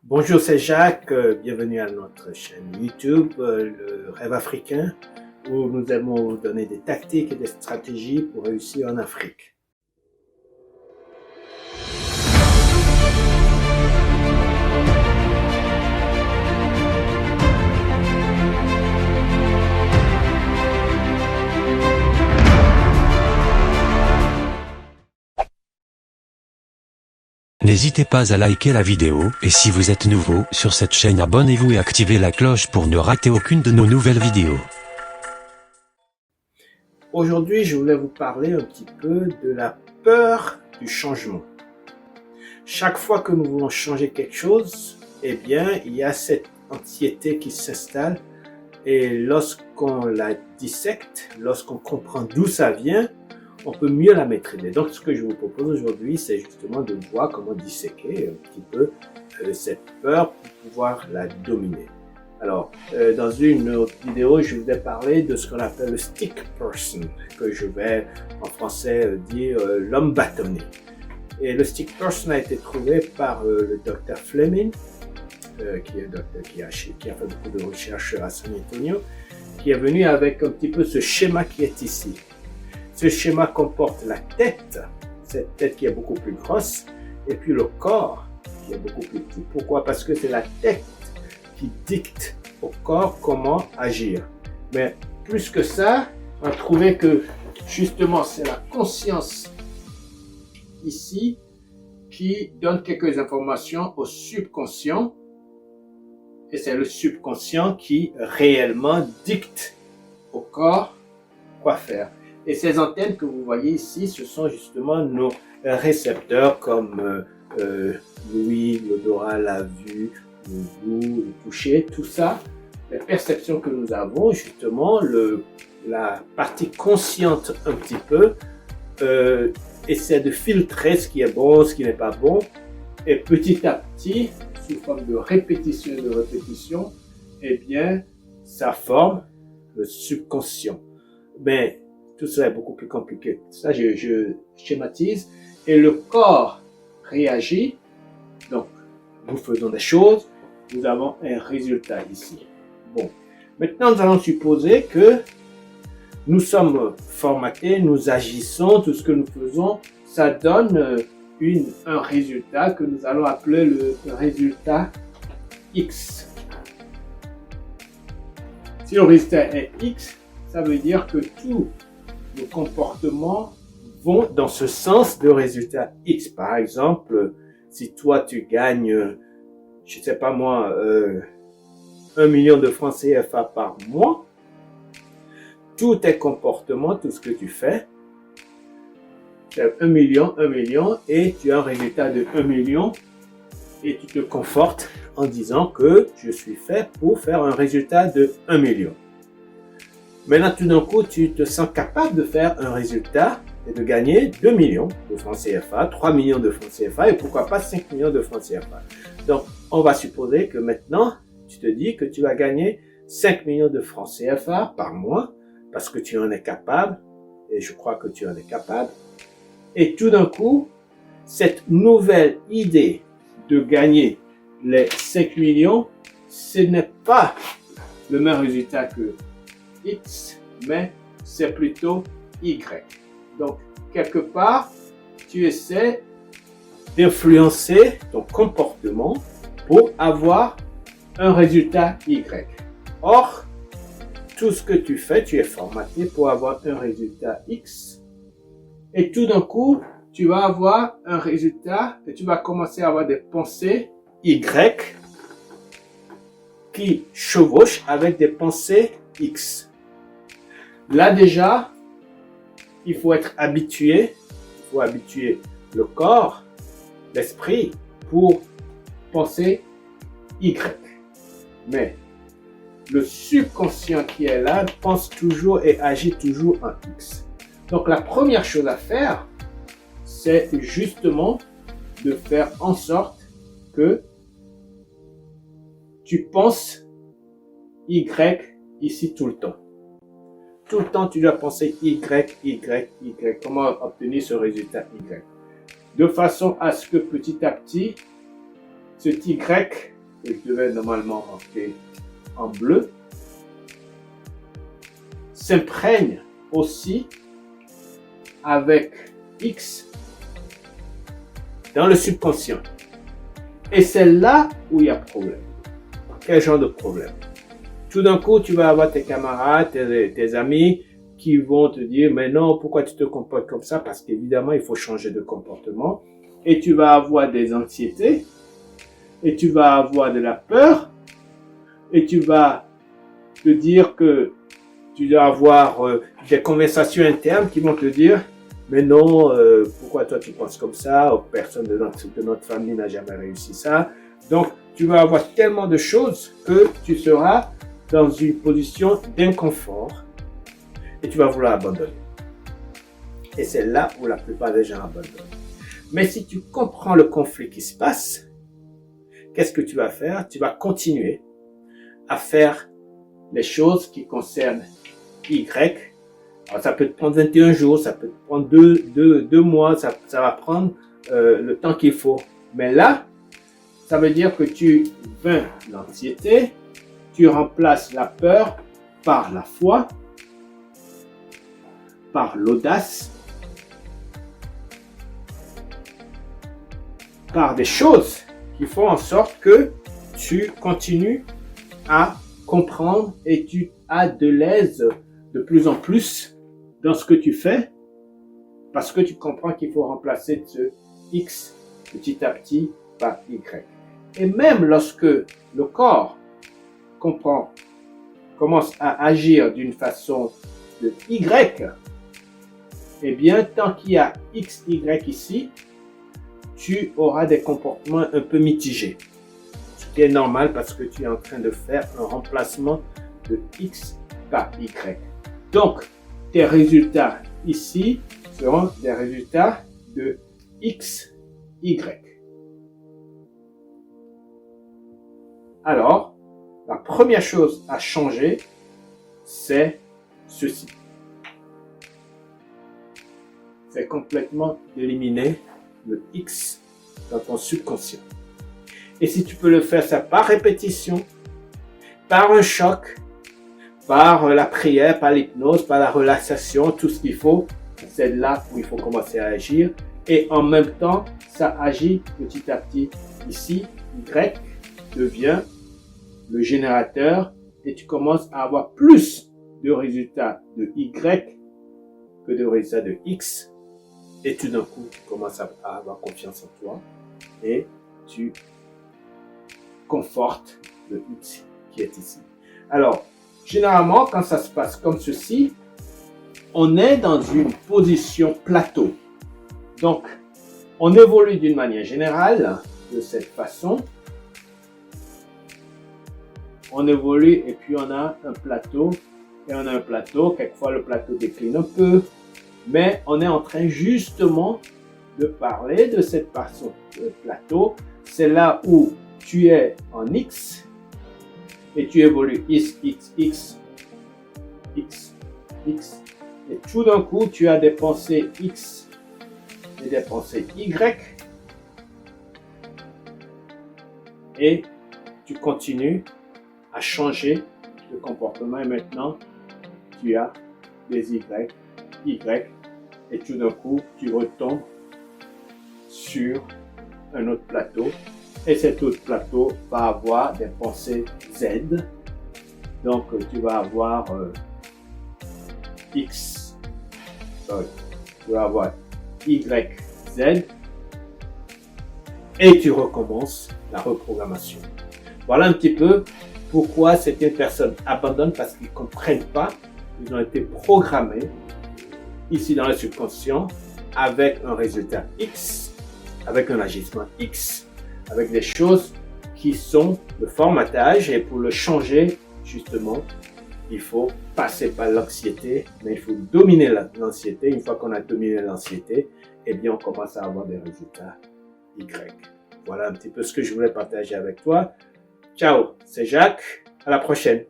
Bonjour, c'est Jacques. Bienvenue à notre chaîne YouTube, le Rêve africain, où nous aimons vous donner des tactiques et des stratégies pour réussir en Afrique. N'hésitez pas à liker la vidéo, et si vous êtes nouveau sur cette chaîne, abonnez-vous et activez la cloche pour ne rater aucune de nos nouvelles vidéos. Aujourd'hui, je voulais vous parler un petit peu de la peur du changement. Chaque fois que nous voulons changer quelque chose, eh bien, il y a cette anxiété qui s'installe, et lorsqu'on la dissecte, lorsqu'on comprend d'où ça vient, on peut mieux la maîtriser. Donc, ce que je vous propose aujourd'hui, c'est justement de voir comment disséquer un petit peu cette peur pour pouvoir la dominer. Alors, dans une autre vidéo, je vous ai parlé de ce qu'on appelle le stick person, que je vais en français dire l'homme bâtonné. Et le stick person a été trouvé par le Dr Fleming, qui est un docteur qui a fait beaucoup de recherches à San Antonio, qui est venu avec un petit peu ce schéma qui est ici. Ce schéma comporte la tête, cette tête qui est beaucoup plus grosse, et puis le corps qui est beaucoup plus petit. Pourquoi? Parce que c'est la tête qui dicte au corps comment agir. Mais plus que ça, on a trouvé que justement c'est la conscience ici qui donne quelques informations au subconscient, et c'est le subconscient qui réellement dicte au corps quoi faire. Et ces antennes que vous voyez ici, ce sont justement nos récepteurs comme l'ouïe, l'odorat, la vue, le goût, le toucher, tout ça. Les perceptions que nous avons, justement, la partie consciente un petit peu, essaie de filtrer ce qui est bon, ce qui n'est pas bon. Et petit à petit, sous forme de répétition, eh bien, ça forme le subconscient. Mais tout ça est beaucoup plus compliqué. Ça, je schématise. Et le corps réagit. Donc, nous faisons des choses. Nous avons un résultat ici. Bon. Maintenant, nous allons supposer que nous sommes formatés, nous agissons, tout ce que nous faisons, ça donne un résultat que nous allons appeler le résultat X. Si le résultat est X, ça veut dire que tous nos comportements vont dans ce sens de résultat X. Par exemple, si toi tu gagnes, je sais pas moi, 1 million de francs CFA par mois, tous tes comportements, tout ce que tu fais, c'est 1 million, et tu as un résultat de 1 million, et tu te confortes en disant que je suis fait pour faire un résultat de 1 million. Maintenant, tout d'un coup, tu te sens capable de faire un résultat et de gagner 2 millions de francs CFA, 3 millions de francs CFA et pourquoi pas 5 millions de francs CFA. Donc, on va supposer que maintenant, tu te dis que tu vas gagner 5 millions de francs CFA par mois parce que tu en es capable et je crois que tu en es capable. Et tout d'un coup, cette nouvelle idée de gagner les 5 millions, ce n'est pas le même résultat que X, mais c'est plutôt Y. Donc, quelque part, tu essaies d'influencer ton comportement pour avoir un résultat Y. Or, tout ce que tu fais, tu es formaté pour avoir un résultat X. Et tout d'un coup, tu vas avoir un résultat et tu vas commencer à avoir des pensées Y qui chevauchent avec des pensées X. Là déjà, il faut être habitué, il faut habituer le corps, l'esprit pour penser Y. Mais le subconscient qui est là pense toujours et agit toujours en X. Donc la première chose à faire, c'est justement de faire en sorte que tu penses Y ici tout le temps. Tout le temps, tu dois penser Y. Comment obtenir ce résultat Y? De façon à ce que petit à petit, cet Y que je devais normalement marquer en bleu, s'imprègne aussi avec X dans le subconscient. Et c'est là où il y a problème. Quel genre de problème? Tout d'un coup, tu vas avoir tes camarades, tes amis qui vont te dire, mais non, pourquoi tu te comportes comme ça? Parce qu'évidemment, il faut changer de comportement. Et tu vas avoir des anxiétés, et tu vas avoir de la peur, et tu vas te dire que tu dois avoir des conversations internes qui vont te dire, mais non, pourquoi toi tu penses comme ça? Personne de notre famille n'a jamais réussi ça. Donc, tu vas avoir tellement de choses que tu seras dans une position d'inconfort et tu vas vouloir abandonner. Et c'est là où la plupart des gens abandonnent. Mais si tu comprends le conflit qui se passe, qu'est-ce que tu vas faire? Tu vas continuer à faire les choses qui concernent Y. Alors, ça peut te prendre 21 jours, ça peut te prendre 2 mois, ça va prendre le temps qu'il faut. Mais là, ça veut dire que tu vaincs l'anxiété, tu remplaces la peur par la foi, par l'audace, par des choses qui font en sorte que tu continues à comprendre et tu as de l'aise de plus en plus dans ce que tu fais parce que tu comprends qu'il faut remplacer ce X petit à petit par Y. Et même lorsque le corps commence à agir d'une façon de Y, eh bien, tant qu'il y a X, Y ici, tu auras des comportements un peu mitigés. Ce qui est normal parce que tu es en train de faire un remplacement de X par Y. Donc, tes résultats ici seront des résultats de X, Y. Alors, la première chose à changer, c'est ceci. C'est complètement d'éliminer le X dans ton subconscient. Et si tu peux le faire ça par répétition, par un choc, par la prière, par l'hypnose, par la relaxation, tout ce qu'il faut, c'est là où il faut commencer à agir. Et en même temps, ça agit petit à petit. Ici, Y devient le générateur et tu commences à avoir plus de résultats de Y que de résultats de X. Et tout d'un coup, tu commences à avoir confiance en toi et tu confortes le X qui est ici. Alors, généralement, quand ça se passe comme ceci, on est dans une position plateau. Donc, on évolue d'une manière générale de cette façon. On évolue et puis on a un plateau. Et on a un plateau. Quelquefois, le plateau décline un peu. Mais on est en train justement de parler de cette façon de plateau. C'est là où tu es en X et tu évolues X, X, X, X, X. Et tout d'un coup, tu as des pensées X et des pensées Y. Et tu continues à changer de comportement. Et maintenant, tu as des Y, Y. Et tout d'un coup, tu retombes sur un autre plateau. Et cet autre plateau va avoir des pensées Z. Donc, tu vas avoir tu vas avoir Y, Z. Et tu recommences la reprogrammation. Voilà un petit peu pourquoi certaines personnes abandonnent parce qu'ils ne comprennent pas. Ils ont été programmés ici dans le subconscient avec un résultat X, avec un agissement X, avec des choses qui sont le formatage. Et pour le changer, justement, il faut passer par l'anxiété, mais il faut dominer l'anxiété. Une fois qu'on a dominé l'anxiété, eh bien, on commence à avoir des résultats Y. Voilà un petit peu ce que je voulais partager avec toi. Ciao, c'est Jacques. À la prochaine.